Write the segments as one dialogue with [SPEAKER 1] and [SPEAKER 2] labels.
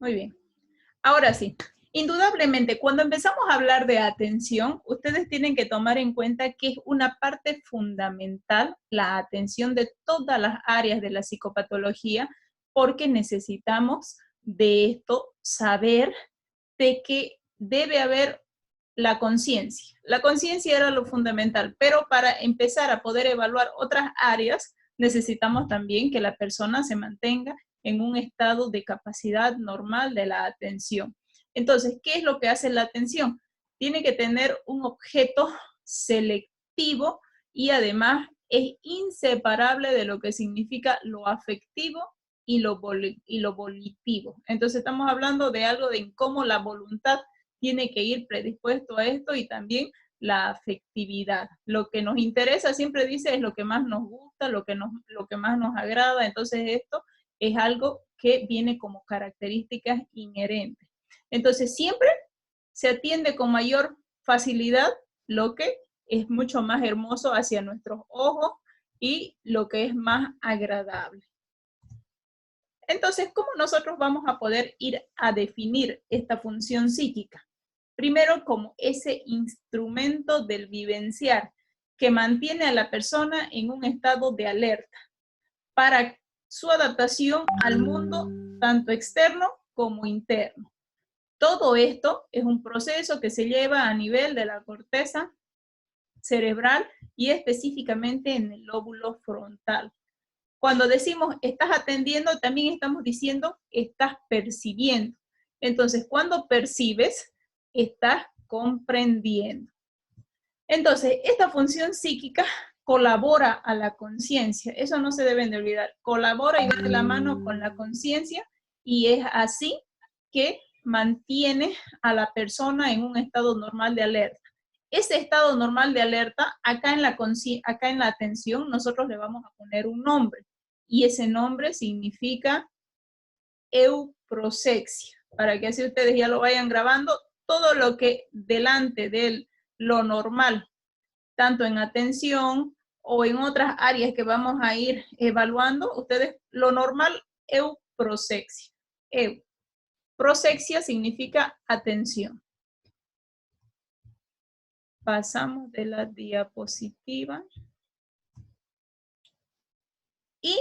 [SPEAKER 1] Muy bien. Ahora sí, indudablemente, cuando empezamos a hablar de atención, ustedes tienen que tomar en cuenta que es una parte fundamental la atención de todas las áreas de la psicopatología, porque necesitamos de esto saber de que debe haber la conciencia. La conciencia era lo fundamental, pero para empezar a poder evaluar otras áreas, necesitamos también que la persona se mantenga en un estado de capacidad normal de la atención. Entonces, ¿qué es lo que hace la atención? Tiene que tener un objeto selectivo y además es inseparable de lo que significa lo afectivo y lo volitivo. Entonces estamos hablando de algo de cómo la voluntad tiene que ir predispuesto a esto y también la afectividad. Lo que nos interesa, siempre dice, es lo que más nos gusta, lo que más nos agrada. Entonces esto es algo que viene como características inherentes. Entonces siempre se atiende con mayor facilidad lo que es mucho más hermoso hacia nuestros ojos y lo que es más agradable. Entonces, ¿cómo nosotros vamos a poder ir a definir esta función psíquica? Primero, como ese instrumento del vivenciar que mantiene a la persona en un estado de alerta para su adaptación al mundo tanto externo como interno. Todo esto es un proceso que se lleva a nivel de la corteza cerebral y específicamente en el lóbulo frontal. Cuando decimos estás atendiendo, también estamos diciendo estás percibiendo. Entonces, cuando percibes, estás comprendiendo. Entonces, esta función psíquica colabora a la conciencia. Eso no se deben de olvidar. Colabora y va de la mano con la conciencia y es así que mantiene a la persona en un estado normal de alerta. Ese estado normal de alerta, acá en la atención, nosotros le vamos a poner un nombre. Y ese nombre significa euprosexia. Para que así ustedes ya lo vayan grabando, todo lo que delante de lo normal, tanto en atención o en otras áreas que vamos a ir evaluando, ustedes, lo normal, euprosexia. Prosexia significa atención. Pasamos de la diapositiva. Y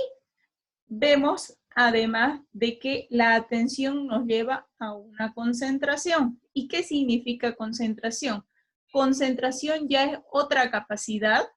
[SPEAKER 1] vemos además de que la atención nos lleva a una concentración. ¿Y qué significa concentración? Concentración ya es otra capacidad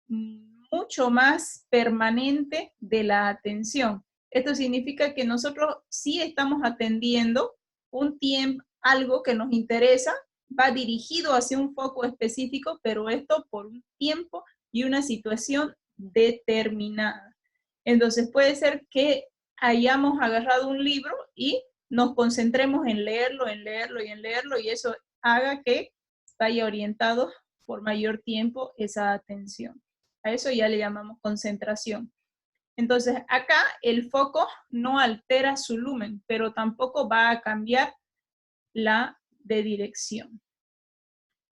[SPEAKER 1] mucho más permanente de la atención. Esto significa que nosotros sí estamos atendiendo un tiempo, algo que nos interesa, va dirigido hacia un foco específico, pero esto por un tiempo y una situación determinada. Entonces puede ser que hayamos agarrado un libro y nos concentremos en leerlo, en leerlo y en leerlo, y eso haga que vaya orientado por mayor tiempo esa atención. A eso ya le llamamos concentración. Entonces acá el foco no altera su lumen, pero tampoco va a cambiar la de dirección.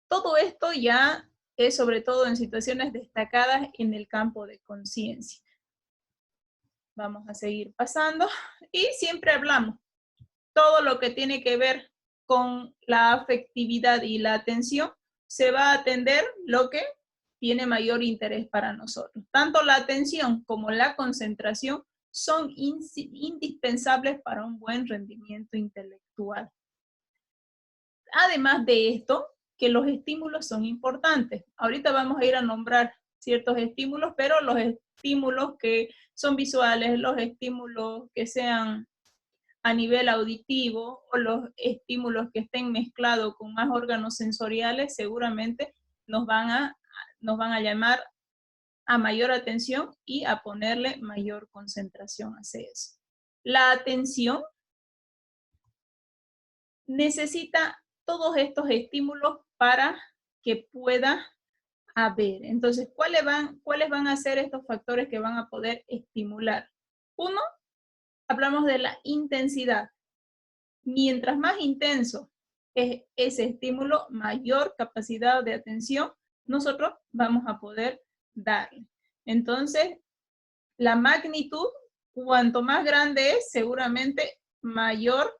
[SPEAKER 1] Todo esto ya es sobre todo en situaciones destacadas en el campo de conciencia. Vamos a seguir pasando y siempre hablamos todo lo que tiene que ver con la afectividad y la atención, se va a atender lo que tiene mayor interés para nosotros. Tanto la atención como la concentración son indispensables para un buen rendimiento intelectual. Además de esto, que los estímulos son importantes. Ahorita vamos a ir a nombrar ciertos estímulos, pero los estímulos que son visuales, los estímulos que sean a nivel auditivo o los estímulos que estén mezclados con más órganos sensoriales seguramente nos van a llamar a mayor atención y a ponerle mayor concentración hacia eso. La atención necesita todos estos estímulos para que pueda haber. Entonces, ¿cuáles van a ser estos factores que van a poder estimular? Uno, hablamos de la intensidad. Mientras más intenso es ese estímulo, mayor capacidad de atención nosotros vamos a poder darle. Entonces, la magnitud, cuanto más grande es, seguramente mayor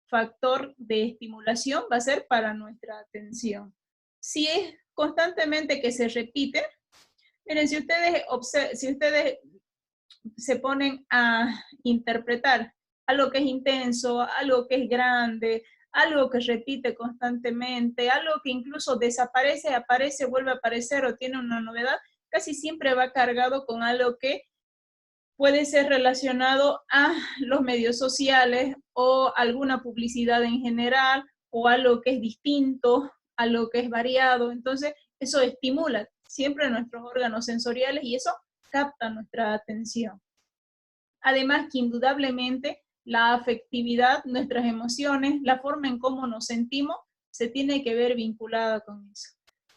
[SPEAKER 1] factor de estimulación va a ser para nuestra atención. Si es constantemente que se repite, miren, si ustedes se ponen a interpretar algo que es intenso, algo que es grande, algo que repite constantemente, algo que incluso desaparece, aparece, vuelve a aparecer o tiene una novedad, casi siempre va cargado con algo que puede ser relacionado a los medios sociales o alguna publicidad en general o algo que es distinto, algo que es variado. Entonces, eso estimula siempre nuestros órganos sensoriales y eso capta nuestra atención. Además que indudablemente la afectividad, nuestras emociones, la forma en cómo nos sentimos, se tiene que ver vinculada con eso.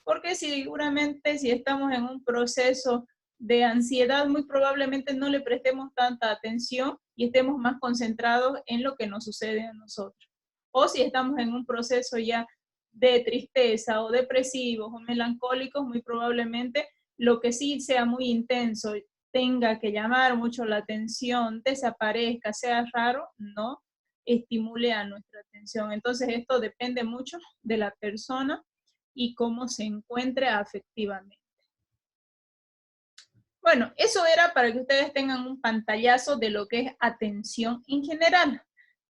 [SPEAKER 1] Porque seguramente si estamos en un proceso de ansiedad, muy probablemente no le prestemos tanta atención y estemos más concentrados en lo que nos sucede a nosotros. O si estamos en un proceso ya de tristeza o depresivos o melancólicos, muy probablemente lo que sí sea muy intenso, tenga que llamar mucho la atención, desaparezca, sea raro, no estimule a nuestra atención. Entonces esto depende mucho de la persona y cómo se encuentre afectivamente. Bueno, eso era para que ustedes tengan un pantallazo de lo que es atención en general.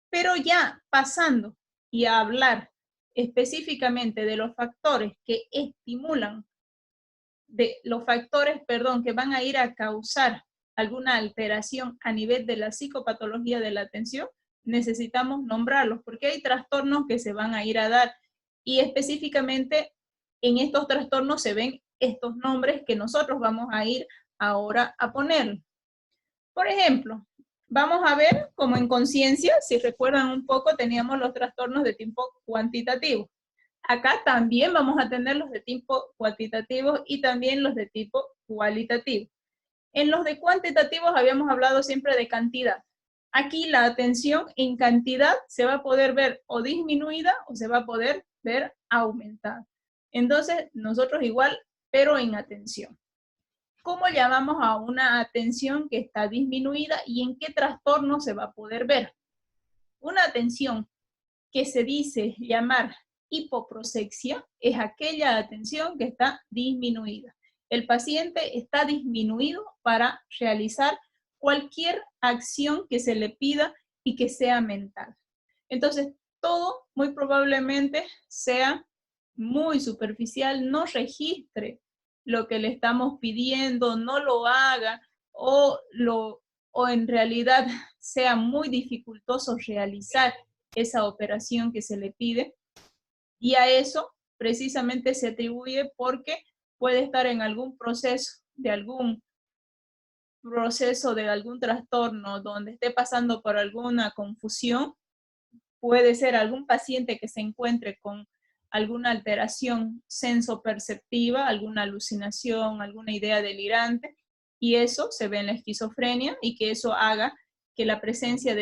[SPEAKER 1] Pero ya pasando y a hablar específicamente de los factores que estimulan, que van a ir a causar alguna alteración a nivel de la psicopatología de la atención, necesitamos nombrarlos, porque hay trastornos que se van a ir a dar, y específicamente en estos trastornos se ven estos nombres que nosotros vamos a ir ahora a poner. Por ejemplo, vamos a ver como en conciencia, si recuerdan un poco, teníamos los trastornos de tipo cuantitativo. Acá también vamos a tener los de tipo cuantitativo y también los de tipo cualitativo. En los de cuantitativos habíamos hablado siempre de cantidad. Aquí la atención en cantidad se va a poder ver o disminuida o se va a poder ver aumentada. Entonces, nosotros igual, pero en atención. ¿Cómo llamamos a una atención que está disminuida y en qué trastorno se va a poder ver? Una atención que se dice llamar hipoprosexia es aquella atención que está disminuida. El paciente está disminuido para realizar cualquier acción que se le pida y que sea mental. Entonces, todo muy probablemente sea muy superficial, no registre lo que le estamos pidiendo, no lo haga o en realidad sea muy dificultoso realizar esa operación que se le pide, y a eso precisamente se atribuye porque puede estar en algún proceso de algún trastorno donde esté pasando por alguna confusión, puede ser algún paciente que se encuentre con alguna alteración sensoperceptiva, alguna alucinación, alguna idea delirante, y eso se ve en la esquizofrenia, y que eso haga que la presencia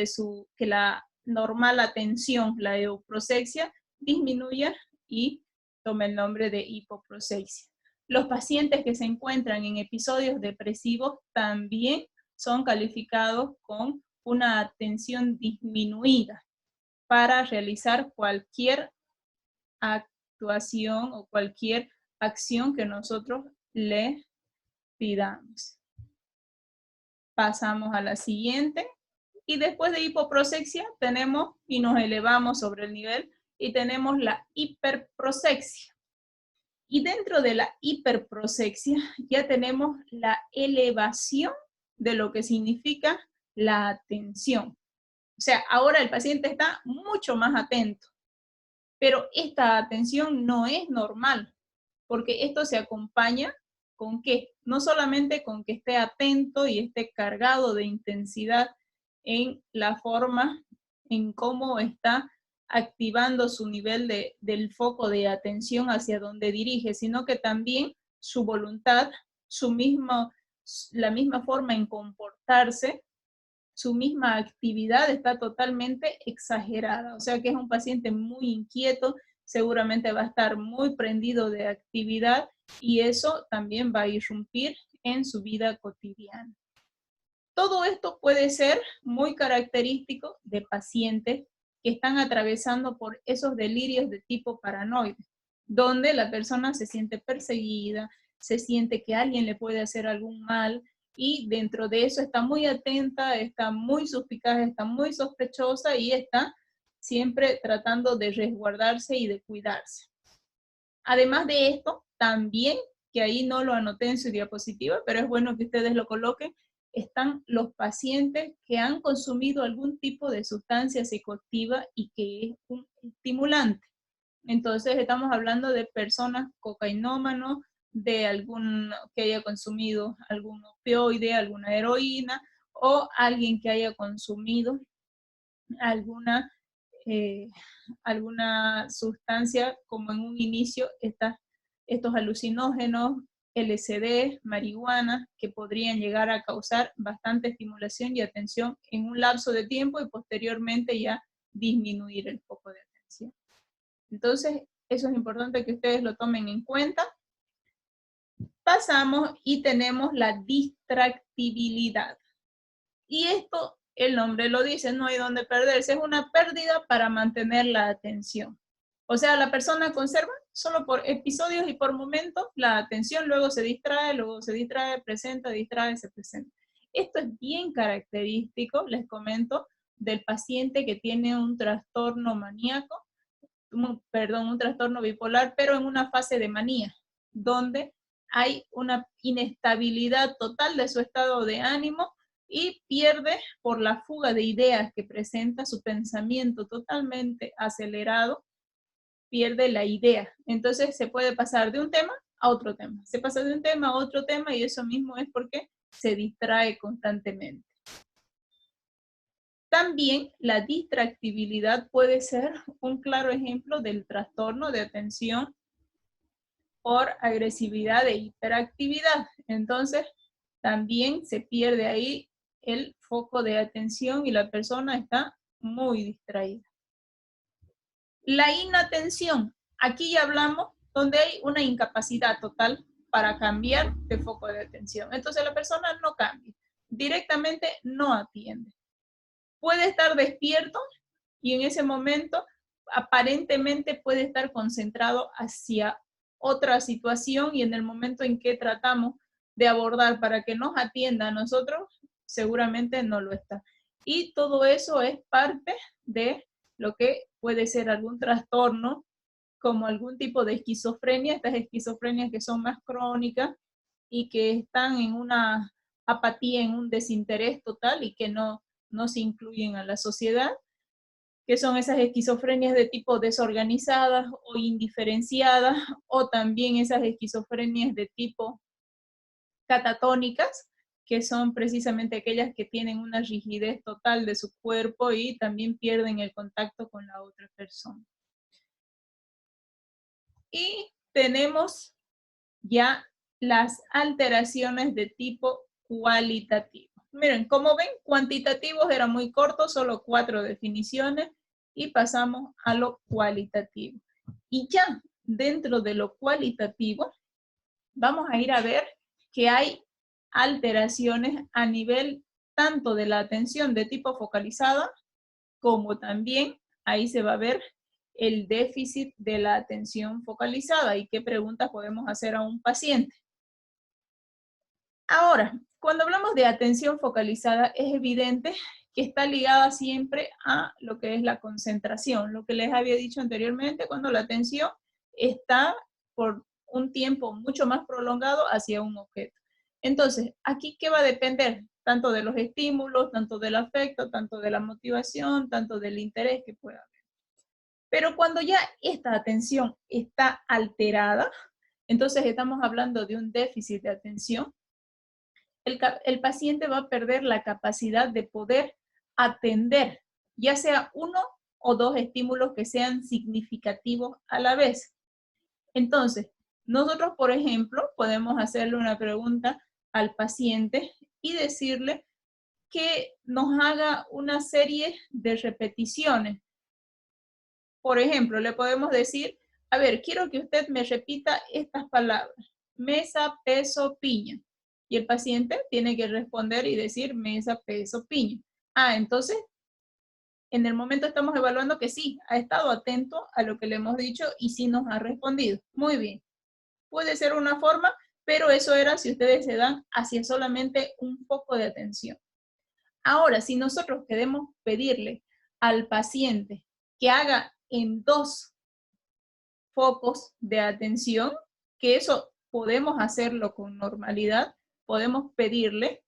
[SPEAKER 1] que la normal atención, la euprosexia, disminuya y tome el nombre de hipoprosexia. Los pacientes que se encuentran en episodios depresivos también son calificados con una atención disminuida para realizar cualquier actuación o cualquier acción que nosotros le pidamos. Pasamos a la siguiente. Y después de hipoprosexia tenemos, y nos elevamos sobre el nivel, y tenemos la hiperprosexia. Y dentro de la hiperprosexia ya tenemos la elevación de lo que significa la atención. O sea, ahora el paciente está mucho más atento, pero esta atención no es normal, porque esto se acompaña con ¿qué? No solamente con que esté atento y esté cargado de intensidad en la forma en cómo está activando su nivel del foco de atención hacia donde dirige, sino que también su voluntad, la misma forma en comportarse, su misma actividad está totalmente exagerada. O sea que es un paciente muy inquieto, seguramente va a estar muy prendido de actividad y eso también va a irrumpir en su vida cotidiana. Todo esto puede ser muy característico de pacientes que están atravesando por esos delirios de tipo paranoide, donde la persona se siente perseguida, se siente que alguien le puede hacer algún mal, y dentro de eso está muy atenta, está muy suspicaz, está muy sospechosa y está siempre tratando de resguardarse y de cuidarse. Además de esto, también, que ahí no lo anoté en su diapositiva, pero es bueno que ustedes lo coloquen, están los pacientes que han consumido algún tipo de sustancia psicoactiva y que es un estimulante. Entonces estamos hablando de personas cocainómanos, de algún que haya consumido algún opioide, alguna heroína, o alguien que haya consumido alguna, eh, alguna sustancia, como en un inicio estos alucinógenos, LSD, marihuana, que podrían llegar a causar bastante estimulación y atención en un lapso de tiempo y posteriormente ya disminuir el foco de atención. Entonces, eso es importante que ustedes lo tomen en cuenta. Pasamos y tenemos la distractibilidad. Y esto, el nombre lo dice, no hay donde perderse, es una pérdida para mantener la atención. O sea, la persona conserva solo por episodios y por momentos la atención, luego se distrae, presenta, distrae, se presenta. Esto es bien característico, les comento, del paciente que tiene un trastorno maníaco, un trastorno bipolar, pero en una fase de manía, donde hay una inestabilidad total de su estado de ánimo y pierde por la fuga de ideas que presenta su pensamiento totalmente acelerado, pierde la idea. Entonces se puede pasar de un tema a otro tema, se pasa de un tema a otro tema y eso mismo es porque se distrae constantemente. También la distractibilidad puede ser un claro ejemplo del trastorno de atención por agresividad e hiperactividad. Entonces, también se pierde ahí el foco de atención y la persona está muy distraída. La inatención, aquí ya hablamos donde hay una incapacidad total para cambiar de foco de atención. Entonces la persona no cambia, directamente no atiende. Puede estar despierto y en ese momento aparentemente puede estar concentrado hacia otra situación y en el momento en que tratamos de abordar para que nos atienda a nosotros, seguramente no lo está. Y todo eso es parte de lo que puede ser algún trastorno, como algún tipo de esquizofrenia, estas esquizofrenias que son más crónicas y que están en una apatía, en un desinterés total y que no se incluyen a la sociedad, que son esas esquizofrenias de tipo desorganizadas o indiferenciadas, o también esas esquizofrenias de tipo catatónicas, que son precisamente aquellas que tienen una rigidez total de su cuerpo y también pierden el contacto con la otra persona. Y tenemos ya las alteraciones de tipo cualitativo. Miren, como ven, cuantitativos era muy corto, solo 4 definiciones, y pasamos a lo cualitativo. Y ya dentro de lo cualitativo, vamos a ir a ver que hay alteraciones a nivel tanto de la atención de tipo focalizada, como también ahí se va a ver el déficit de la atención focalizada y qué preguntas podemos hacer a un paciente. Ahora, cuando hablamos de atención focalizada, es evidente que está ligada siempre a lo que es la concentración, lo que les había dicho anteriormente, cuando la atención está por un tiempo mucho más prolongado hacia un objeto. Entonces, aquí, ¿qué va a depender? Tanto de los estímulos, tanto del afecto, tanto de la motivación, tanto del interés que pueda haber. Pero cuando ya esta atención está alterada, entonces estamos hablando de un déficit de atención, el paciente va a perder la capacidad de poder atender, ya sea uno o dos estímulos que sean significativos a la vez. Entonces, nosotros, por ejemplo, podemos hacerle una pregunta al paciente y decirle que nos haga una serie de repeticiones. Por ejemplo, le podemos decir, a ver, quiero que usted me repita estas palabras: mesa, peso, piña. Y el paciente tiene que responder y decir mesa, peso, piña. Entonces, en el momento estamos evaluando que sí, ha estado atento a lo que le hemos dicho y sí nos ha respondido. Muy bien. Puede ser una forma, pero eso era si ustedes se dan hacia solamente un poco de atención. Ahora, si nosotros queremos pedirle al paciente que haga en 2 focos de atención, que eso podemos hacerlo con normalidad, podemos pedirle,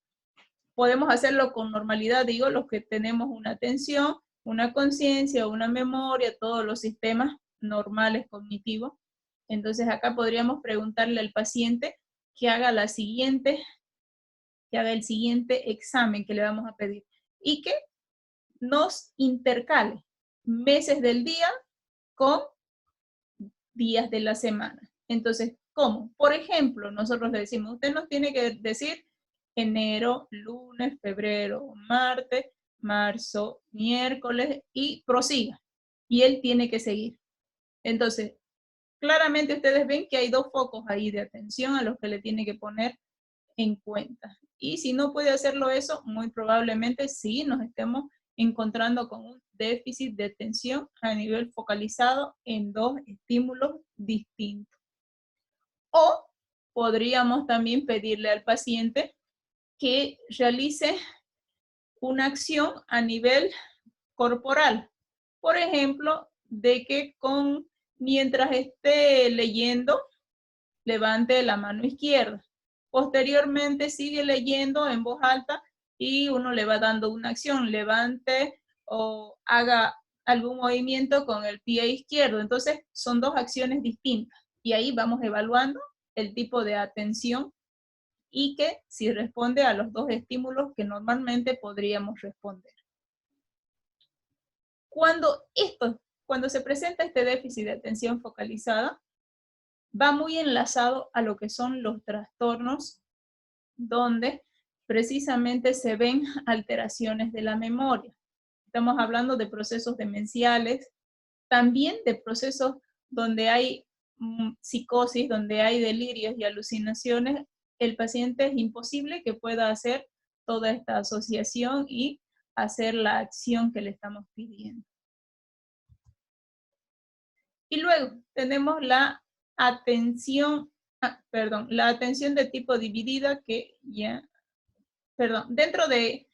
[SPEAKER 1] podemos hacerlo con normalidad, digo, los que tenemos una atención, una conciencia, una memoria, todos los sistemas normales cognitivos. Entonces acá podríamos preguntarle al paciente que haga el siguiente examen que le vamos a pedir y que nos intercale meses del día con días de la semana. Entonces, ¿cómo? Por ejemplo, nosotros le decimos, usted nos tiene que decir enero, lunes, febrero, marzo, miércoles y prosiga. Y él tiene que seguir. Entonces, claramente ustedes ven que hay 2 focos ahí de atención a los que le tiene que poner en cuenta. Y si no puede hacerlo eso, muy probablemente sí nos estemos encontrando con un déficit de atención a nivel focalizado en 2 estímulos distintos. O podríamos también pedirle al paciente que realice una acción a nivel corporal. Por ejemplo, de que mientras esté leyendo, levante la mano izquierda. Posteriormente sigue leyendo en voz alta y uno le va dando una acción, levante o haga algún movimiento con el pie izquierdo. Entonces son 2 acciones distintas y ahí vamos evaluando el tipo de atención y que si responde a los 2 estímulos que normalmente podríamos responder. Cuando se presenta este déficit de atención focalizada, va muy enlazado a lo que son los trastornos donde precisamente se ven alteraciones de la memoria. Estamos hablando de procesos demenciales, también de procesos donde hay psicosis, donde hay delirios y alucinaciones. El paciente es imposible que pueda hacer toda esta asociación y hacer la acción que le estamos pidiendo. Y luego tenemos la atención de tipo dividida que ya, dentro de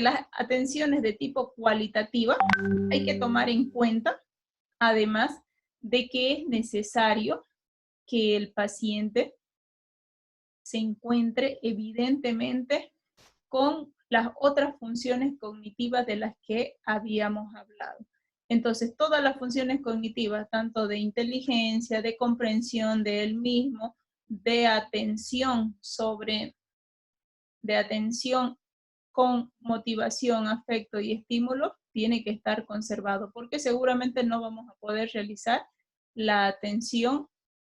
[SPEAKER 1] las atenciones de tipo cualitativa hay que tomar en cuenta, además de que es necesario que el paciente se encuentre evidentemente con las otras funciones cognitivas de las que habíamos hablado. Entonces, todas las funciones cognitivas, tanto de inteligencia, de comprensión de él mismo, de atención con motivación, afecto y estímulo, tiene que estar conservado, porque seguramente no vamos a poder realizar la atención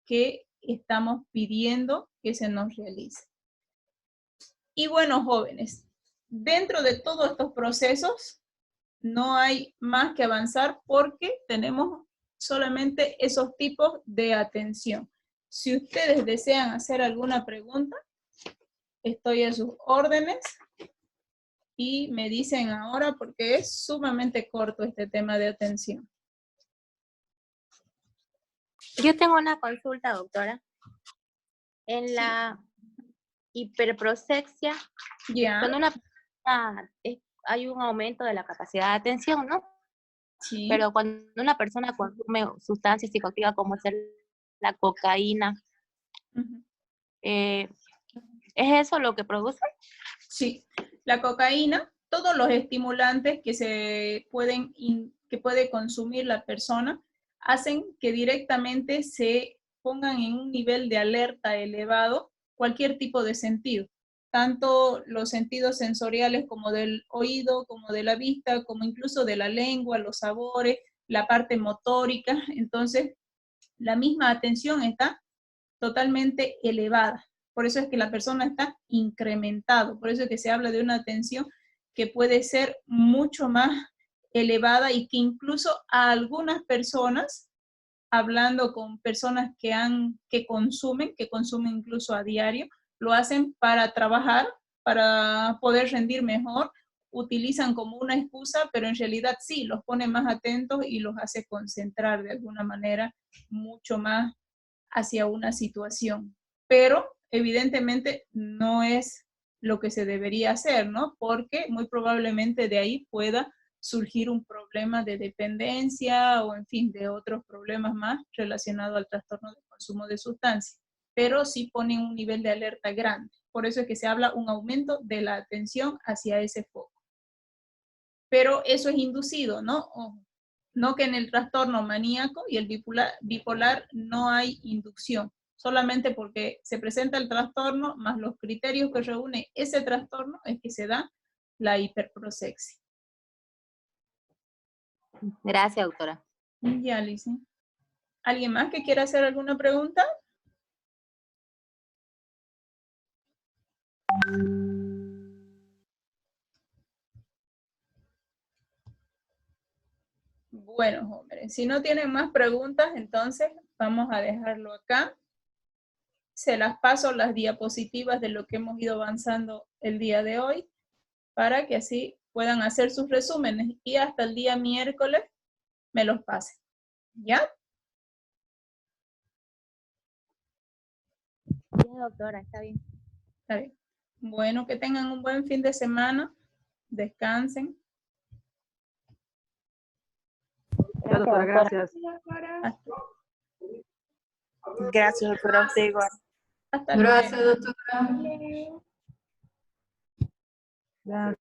[SPEAKER 1] que estamos pidiendo que se nos realice. Y bueno, jóvenes, dentro de todos estos procesos, no hay más que avanzar porque tenemos solamente esos tipos de atención. Si ustedes desean hacer alguna pregunta, estoy a sus órdenes y me dicen ahora porque es sumamente corto este tema de atención.
[SPEAKER 2] Yo tengo una consulta, doctora. En la hiperprosexia, cuando una persona hay un aumento de la capacidad de atención, ¿no?
[SPEAKER 1] Sí.
[SPEAKER 2] Pero cuando una persona consume sustancias psicoactivas como es la cocaína, ¿es eso lo que produce?
[SPEAKER 1] Sí, la cocaína, todos los estimulantes que puede consumir la persona, hacen que directamente se pongan en un nivel de alerta elevado cualquier tipo de sentido, tanto los sentidos sensoriales como del oído, como de la vista, como incluso de la lengua, los sabores, la parte motórica. Entonces, la misma atención está totalmente elevada. Por eso es que la persona está incrementado, por eso es que se habla de una atención que puede ser mucho más elevada y que incluso a algunas personas, hablando con personas que consumen incluso a diario, lo hacen para trabajar, para poder rendir mejor, utilizan como una excusa, pero en realidad sí, los pone más atentos y los hace concentrar de alguna manera mucho más hacia una situación. Pero evidentemente no es lo que se debería hacer, ¿no? Porque muy probablemente de ahí pueda surgir un problema de dependencia o en fin, de otros problemas más relacionados al trastorno de consumo de sustancias. Pero sí ponen un nivel de alerta grande. Por eso es que se habla un aumento de la atención hacia ese foco. Pero eso es inducido, ¿no? Ojo, no que en el trastorno maníaco y el bipolar no hay inducción, solamente porque se presenta el trastorno más los criterios que reúne ese trastorno es que se da la hiperprosexia.
[SPEAKER 2] Gracias, doctora.
[SPEAKER 1] Ya, Alicia. ¿Alguien más que quiera hacer alguna pregunta? Bueno, jóvenes, si no tienen más preguntas, entonces vamos a dejarlo acá. Se las paso las diapositivas de lo que hemos ido avanzando el día de hoy, para que así puedan hacer sus resúmenes y hasta el día miércoles me los pasen. ¿Ya?
[SPEAKER 2] Bien, doctora, está bien.
[SPEAKER 1] Está bien. Bueno, que tengan un buen fin de semana. Descansen.
[SPEAKER 3] Ya, doctora, gracias.
[SPEAKER 4] Gracias, doctora. Usted igual.
[SPEAKER 1] Hasta luego.
[SPEAKER 5] Gracias, doctora.
[SPEAKER 3] Ya.